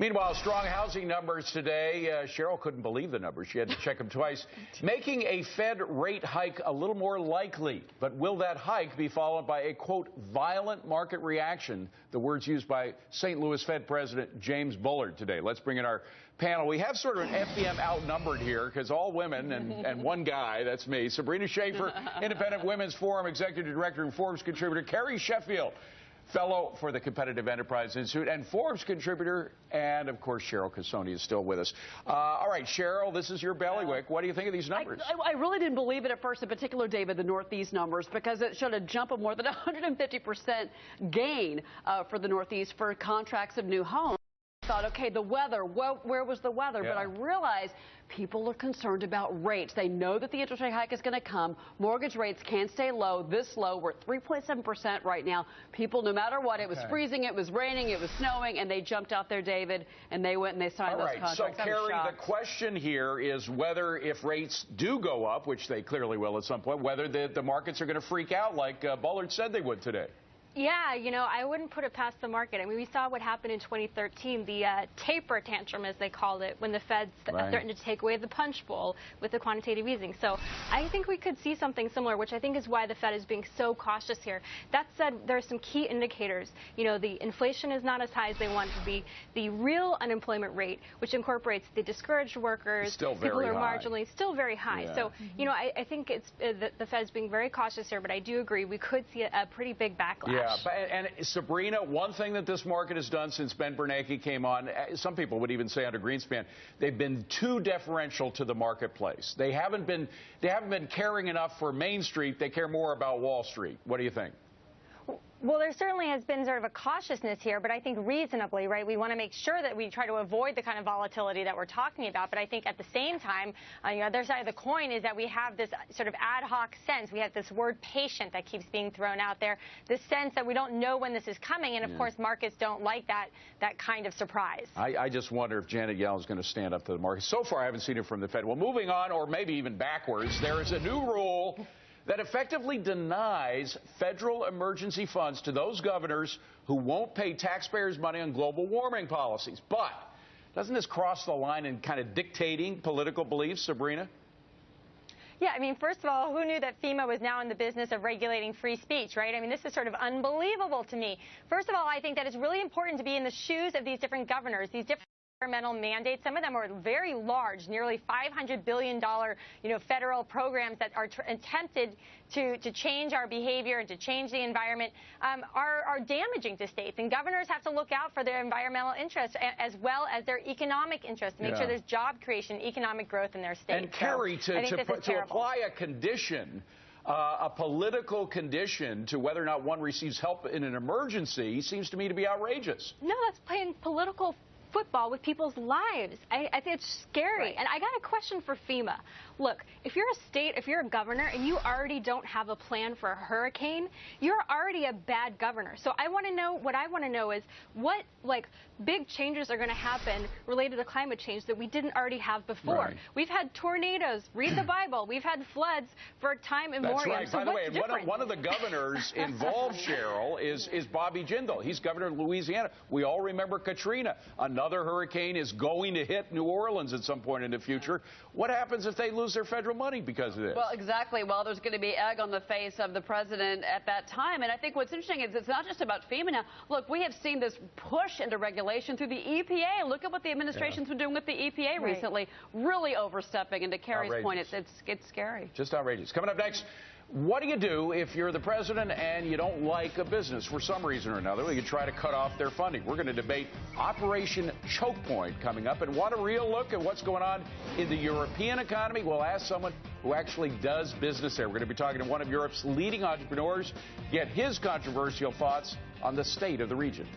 Meanwhile, strong housing numbers today. Cheryl couldn't believe the numbers. She had to check them twice. Making a Fed rate hike a little more likely. But will that hike be followed by a, quote, violent market reaction? The words used by St. Louis Fed President James Bullard today. Let's bring in our panel. We have sort of an FEM outnumbered here because all women and one guy, that's me. Sabrina Schaefer, Independent Women's Forum Executive Director and Forbes contributor. Carrie Sheffield, fellow for the Competitive Enterprise Institute and Forbes contributor, and of course Cheryl Casoni is still with us. All right, Cheryl, this is your bailiwick. What do you think of these numbers? I really didn't believe it at first, in particular, David, the Northeast numbers, because it showed a jump of more than 150% gain for the Northeast for contracts of new homes. I thought, okay, the weather, where was the weather? Yeah. But I realized people are concerned about rates. They know that the interest rate hike is going to come. Mortgage rates can't stay low, this low. We're at 3.7% right now. People, no matter what, it was freezing, it was raining, it was snowing, and they jumped out there, David, and they went and they signed those contracts. So, Carrie, the question here is whether if rates do go up, which they clearly will at some point, whether the markets are going to freak out like Bullard said they would today. Yeah, you know, I wouldn't put it past the market. I mean, we saw what happened in 2013, the taper tantrum, as they called it, when the Fed threatened to take away the punch bowl with the quantitative easing. So I think we could see something similar, which I think is why the Fed is being so cautious here. That said, there are some key indicators. You know, the inflation is not as high as they want to be. The real unemployment rate, which incorporates the discouraged workers, people who are marginally, still very high. Yeah. So, you know, I think it's the Fed's being very cautious here, but I do agree we could see a pretty big backlash. Yeah, and Sabrina, one thing that this market has done since Ben Bernanke came on, some people would even say under Greenspan, they've been too deferential to the marketplace. They haven't been caring enough for Main Street. They care more about Wall Street. What do you think? Well, there certainly has been sort of a cautiousness here, but I think reasonably, right? We want to make sure that we try to avoid the kind of volatility that we're talking about. But I think at the same time, on the other side of the coin is that we have this sort of ad hoc sense. We have this word patient that keeps being thrown out there, this sense that we don't know when this is coming. And, of course, markets don't like that kind of surprise. I just wonder if Janet Yellen is going to stand up to the market. So far, I haven't seen it from the Fed. Well, moving on, or maybe even backwards, there is a new rule that effectively denies federal emergency funds to those governors who won't pay taxpayers' money on global warming policies. But doesn't this cross the line in kind of dictating political beliefs, Sabrina? Yeah, I mean, first of all, who knew that FEMA was now in the business of regulating free speech, right? I mean, this is sort of unbelievable to me. First of all, I think that it's really important to be in the shoes of these different governors, these different environmental mandates. Some of them are very large, nearly $500 billion, federal programs that are attempted to change our behavior and to change the environment are damaging to states. And governors have to look out for their environmental interests as well as their economic interests to make sure there's job creation, economic growth in their states. And Carrie, to apply a condition, a political condition to whether or not one receives help in an emergency seems to me to be outrageous. No, that's playing political football with people's lives. I think it's scary. Right. And I got a question for FEMA. Look, if you're a state, if you're a governor and you already don't have a plan for a hurricane, you're already a bad governor. So I want to know, what I want to know is what, big changes are going to happen related to climate change that we didn't already have before. Right. We've had tornadoes, read the Bible. We've had floods for time immemorial. That's right. So by the way, one of the governors involved, Cheryl, is Bobby Jindal. He's governor of Louisiana. We all remember Katrina. Another hurricane is going to hit New Orleans at some point in the future. What happens if they lose their federal money because of this? Well, exactly. Well, there's going to be egg on the face of the president at that time. And I think what's interesting is it's not just about FEMA now. Look, we have seen this push into regulation through the EPA. Look at what the administration's been doing with the EPA recently. Really overstepping. And to Carrie's point, it's scary. Just outrageous. Coming up next, what do you do if you're the president and you don't like a business for some reason or another? We could try to cut off their funding. We're going to debate Operation Choke Point coming up. And want a real look at what's going on in the European economy? We'll ask someone who actually does business there. We're going to be talking to one of Europe's leading entrepreneurs, get his controversial thoughts on the state of the region.